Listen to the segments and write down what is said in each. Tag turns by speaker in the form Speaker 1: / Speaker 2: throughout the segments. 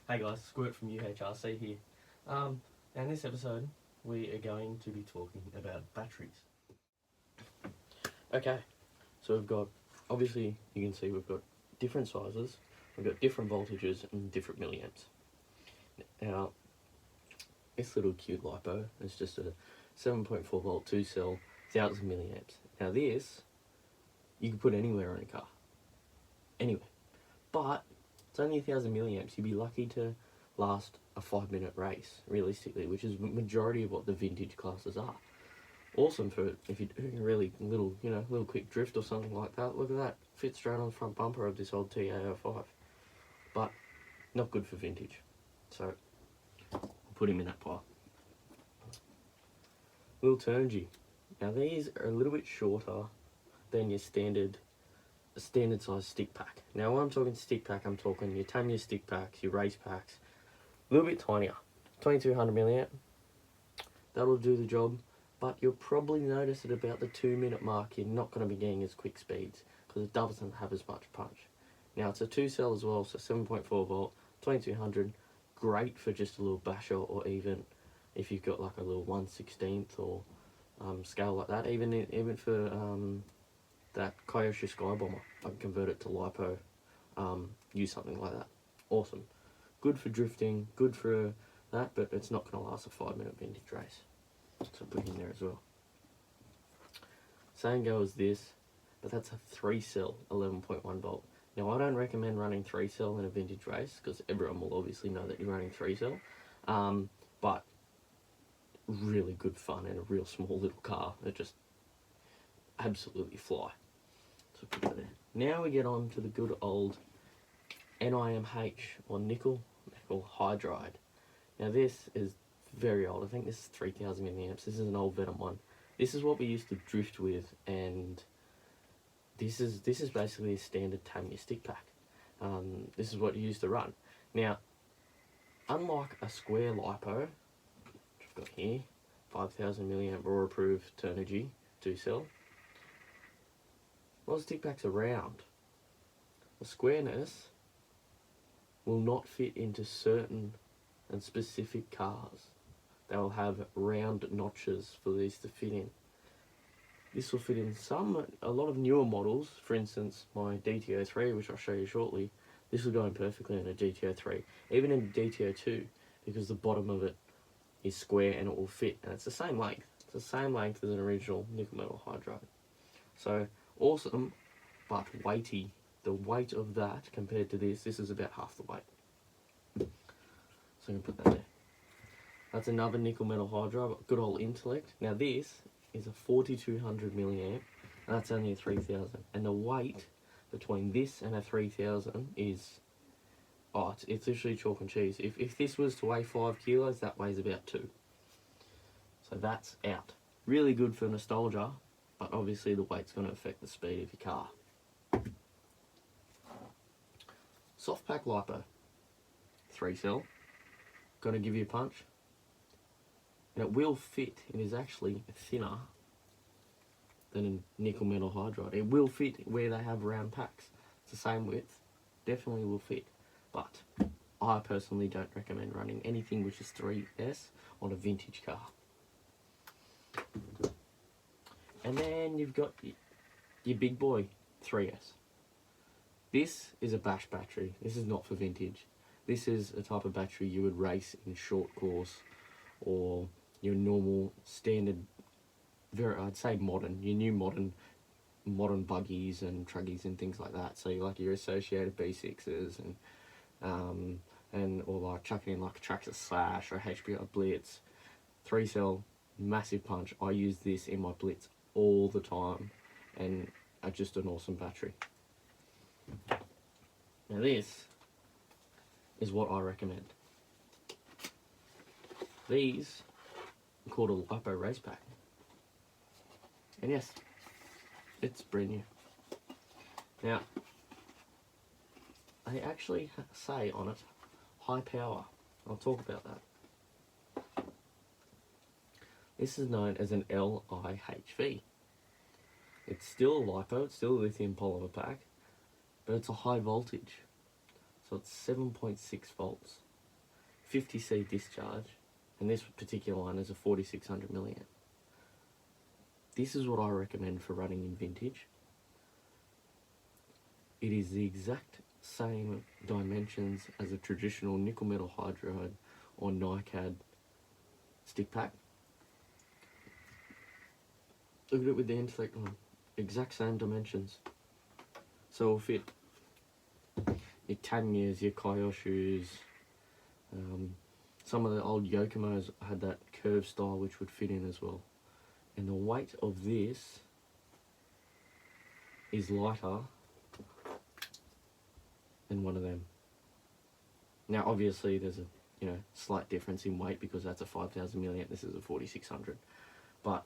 Speaker 1: Hey guys, Squirt from UHRC here. And in this episode, we are going to be talking about batteries. Okay, so we've got, obviously you can see we've got different sizes, we've got different voltages and different milliamps. Now, this little cute LiPo is just a 7.4 volt 2 cell 1000 milliamps. Now this, you can put anywhere on a car, anywhere, but it's only 1000 milliamps. You'd be lucky to last a 5-minute race, realistically, which is majority of what the vintage classes are. Awesome for if you're doing a really little, little quick drift or something like that. Look at that, fits straight on the front bumper of this old TA05. But not good for vintage, so I'll put him in that pile. Little Turnigy. Now these are a little bit shorter than your standard size stick pack. Now when I'm talking stick pack, I'm talking your Tamiya stick packs, your race packs, a little bit tinier, 2200 milliamp. That'll do the job, but you'll probably notice at about the 2-minute mark you're not going to be getting as quick speeds because it doesn't have as much punch. Now it's a 2 cell as well, so 7.4 volt, 2200, great for just a little basher, or even if you've got like a little 1/16 or scale like that, even for that Kyosho Sky Bomber, I can convert it to LiPo, use something like that. Awesome. Good for drifting, good for that, but it's not going to last a 5-minute vintage race. So put it in there as well. Same go as this, but that's a 3 cell 11.1 volt. Now I don't recommend running 3 cell in a vintage race because everyone will obviously know that you're running 3 cell, but really good fun in a real small little car. It just absolutely fly. So put that there. Now we get on to the good old NIMH, or nickel hydride. Now this is very old. I think this is 3000 milliamps. This is an old Venom one. This is what we used to drift with, and this is basically a standard Tamiya stick pack. This is what you used to run. Now, unlike a square LiPo, which I've got here, 5000 milliamp raw approved Turnigy 2 cell. While the stick packs are round, the squareness will not fit into certain and specific cars. They will have round notches for these to fit in. This will fit in a lot of newer models. For instance, my DTO3, which I'll show you shortly, this will go in perfectly in a DTO3, even in a DTO2, because the bottom of it is square and it will fit, and it's the same length. It's the same length as an original nickel metal hydride. So awesome, but weighty. The weight of that compared to this is about half the weight. So I'm going to put that there. That's another nickel metal hydride, good old Intellect. Now this is a 4200 milliamp, and that's only a 3000. And the weight between this and a 3000 is, it's literally chalk and cheese. If this was to weigh 5 kilos, that weighs about 2. So that's out. Really good for nostalgia, but obviously the weight's going to affect the speed of your car. Soft pack LiPo, 3 cell, going to give you a punch, and it will fit. It is actually thinner than a nickel metal hydride. It will fit where they have round packs. It's the same width, definitely will fit, but I personally don't recommend running anything which is 3S on a vintage car. And then you've got your big boy 3S. This is a bash battery. This is not for vintage. This is a type of battery you would race in short course, or your normal standard, I'd say modern, your new modern buggies and truggies and things like that. So you like your associated B6s and or like chucking in like a Traxxas Slash or a HPI Blitz. 3 cell, massive punch. I use this in my Blitz all the time, and just an awesome battery. Now this is what I recommend. These are called a LiPo race pack. And yes, it's brand new. Now, they actually say on it, high power. I'll talk about that. This is known as an LIHV. It's still a LiPo, it's still a lithium polymer pack, but it's a high voltage. So it's 7.6 volts. 50C discharge, and this particular one is a 4600 milliamp. This is what I recommend for running in vintage. It is the exact same dimensions as a traditional nickel metal hydride or NiCad stick pack. Look at it with the intellect on. Exact same dimensions. So it'll fit your Tamiya's, your Kyoshus, some of the old Yokomos had that curved style which would fit in as well. And the weight of this is lighter than one of them. Now obviously there's a slight difference in weight because that's a 5000 milliamp, this is a 4600. But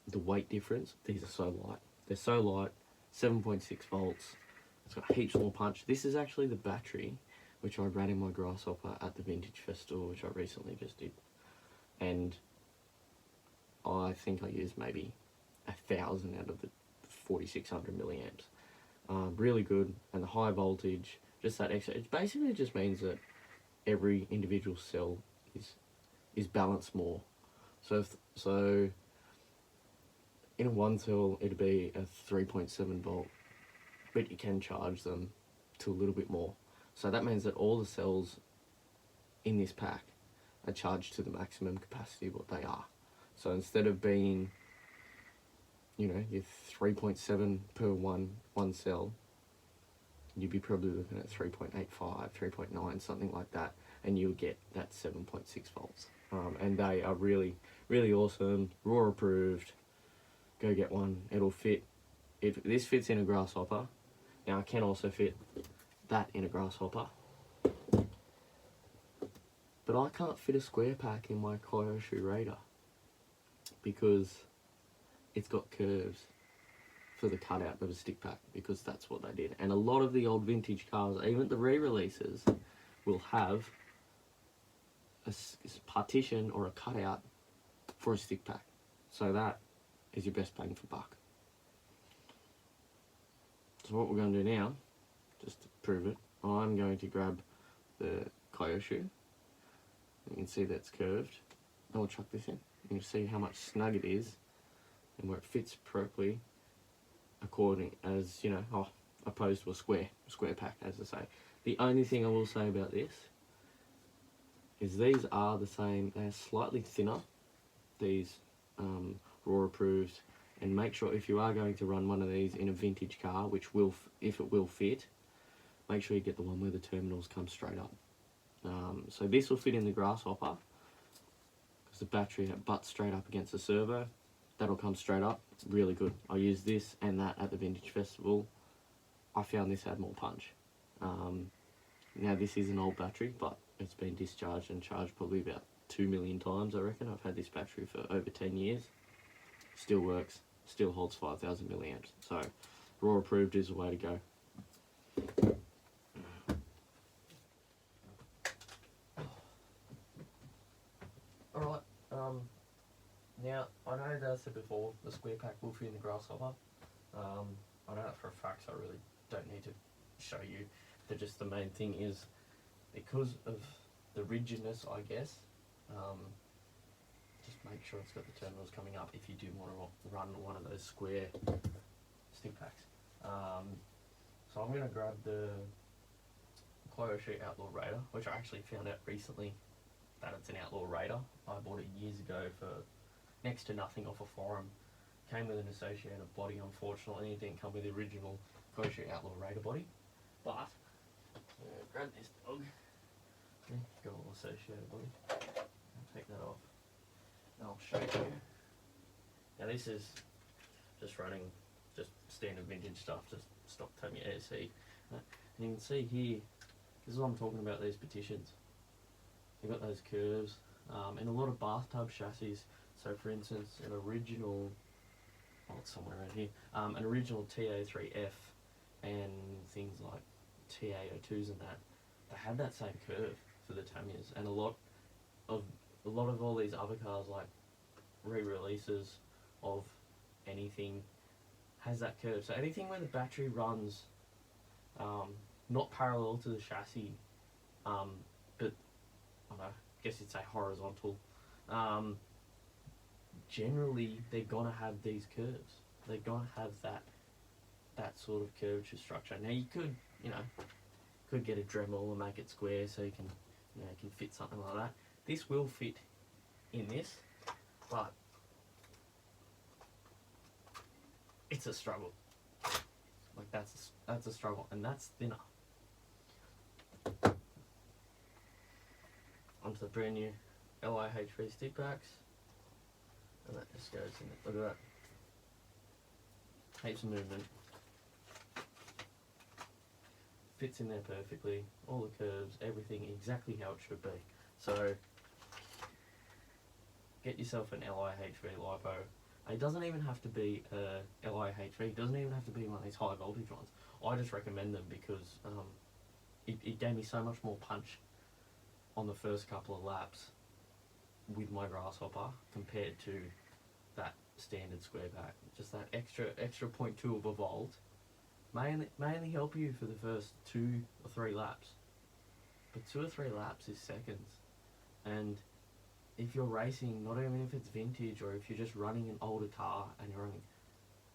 Speaker 1: the weight difference, these are so light. They're so light, 7.6 volts. It's got heaps more punch. This is actually the battery which I ran in my Grasshopper at the Vintage Festival, which I recently just did. And I think I used maybe 1000 out of the 4600 milliamps. Really good, and the high voltage, just that extra. It basically just means that every individual cell is balanced more. So in one cell it'd be a 3.7 volt, but you can charge them to a little bit more. So that means that all the cells in this pack are charged to the maximum capacity of what they are. So instead of being, your 3.7 per one cell, you'd be probably looking at 3.85, 3.9, something like that, and you'll get that 7.6 volts. And they are really, really awesome, raw approved. Go get one, it'll fit. This fits in a Grasshopper. Now I can also fit that in a Grasshopper. But I can't fit a square pack in my Kyosho Raider because it's got curves for the cutout of a stick pack, because that's what they did. And a lot of the old vintage cars, even the re-releases, will have a partition or a cutout for a stick pack. So that is your best bang for buck. So what we're going to do now, just to prove it, I'm going to grab the Kyosho. You can see that's curved. And we'll chuck this in. You can see how much snug it is and where it fits properly according as, opposed to a square pack, as I say. The only thing I will say about this is these are the same. They're slightly thinner, these raw approved, and make sure if you are going to run one of these in a vintage car, which will, if it will fit, make sure you get the one where the terminals come straight up. So this will fit in the Grasshopper because the battery butts straight up against the servo. That'll come straight up, really good. I used this and that at the Vintage Festival. I found this had more punch. Now this is an old battery, but it's been discharged and charged probably about 2 million times, I reckon. I've had this battery for over 10 years. Still works, still holds 5000 milliamps. So raw approved is the way to go. Alright, now I know that I said before the square pack will fit in the Grasshopper. I know that for a fact, so I really don't need to show you. Just the main thing is, because of the rigidness, I guess, just make sure it's got the terminals coming up if you do want to run one of those square stick packs. So I'm going to grab the Kyosho Outlaw Raider, which I actually found out recently that it's an Outlaw Raider. I bought it years ago for next to nothing off a forum. Came with an associated body, unfortunately. It didn't come with the original Kyosho Outlaw Raider body. But, grab this dog. Got all associated body. I'll take that off. And I'll show you. Now this is just running just standard vintage stuff, just stock Tamiya RC. And you can see here, this is what I'm talking about, these petitions. You've got those curves, and a lot of bathtub chassis. So for instance, an original, it's somewhere around here, an original TA3F and things like TA02s and that, they had that same curve for the Tamiyas, and a lot of all these other cars, like re-releases of anything, has that curve. So anything where the battery runs not parallel to the chassis, but don't know, I guess you'd say horizontal, generally they're gonna have these curves. They're gonna have that sort of curvature structure. Now you could get a Dremel and make it square so you can can fit something like that. This will fit in this, but it's a struggle. Like that's a struggle, and that's thinner. Onto the brand new LIHV stick packs, and that just goes in it. Look at that. Heaps of movement. Fits in there perfectly. All the curves, everything exactly how it should be. So get yourself an LIHV lipo. It doesn't even have to be a LIHV. It doesn't even have to be one of these high voltage ones. I just recommend them because it gave me so much more punch on the first couple of laps with my grasshopper compared to that standard square pack. Just that extra 0.2 of a volt may only help you for the first 2 or 3 laps. But 2 or 3 laps is seconds. And if you're racing, not even if it's vintage or if you're just running an older car and you're running,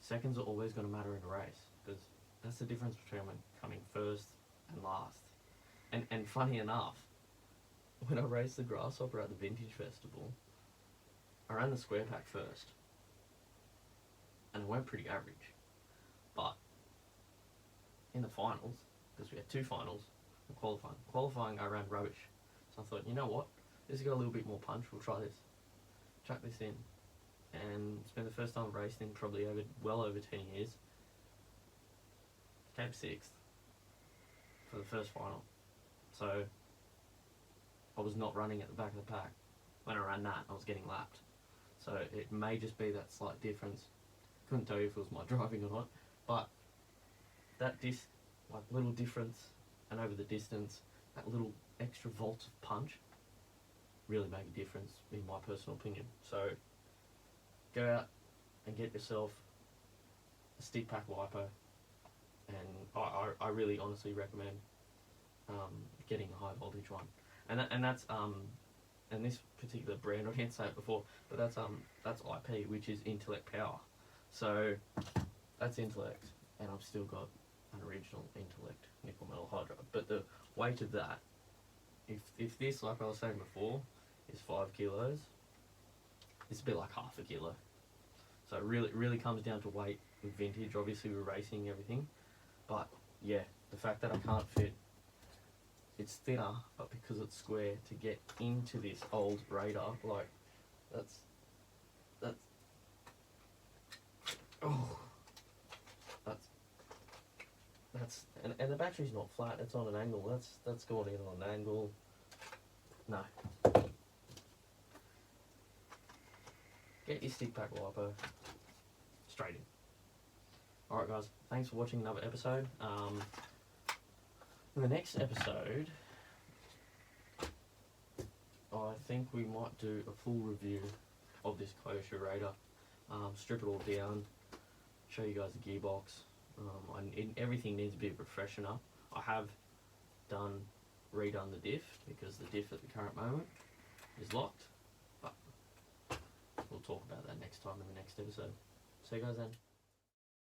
Speaker 1: seconds are always going to matter in a race, because that's the difference between coming first and last. And funny enough, when I raced the grasshopper at the Vintage Festival, I ran the square pack first, and it went pretty average. But in the finals, because we had 2 finals, and qualifying I ran rubbish. So I thought, you know what, this has got a little bit more punch, we'll try this. Chuck this in, and it's been the first time I've raced in probably well over 10 years. Came 6th for the first final. So I was not running at the back of the pack. When I ran that, I was getting lapped. So it may just be that slight difference. Couldn't tell you if it was my driving or not, but that little difference, and over the distance, that little extra volt of punch really make a difference in my personal opinion. So go out and get yourself a stick pack lipo, and I really honestly recommend getting a high voltage one. And that's and this particular brand, I didn't say it before, but that's IP, which is Intellect Power. So that's Intellect, and I've still got an original Intellect nickel metal hydride. But the weight of that, if this, like I was saying before, is 5 kilos, it's a bit like half a kilo. So it really comes down to weight with vintage. Obviously we're racing and everything, but yeah, the fact that I can't fit, it's thinner, but because it's square, to get into this old radar, like that's and the battery's not flat, it's on an angle. That's going in on an angle. No. Get your stick pack lipo straight in. Alright guys, thanks for watching another episode. In the next episode, I think we might do a full review of this Kyosho Raider. Strip it all down, show you guys the gearbox. Everything needs a bit of a freshen up. I have redone the diff, because the diff at the current moment is locked, but we'll talk about that next time in the next episode. See you guys then.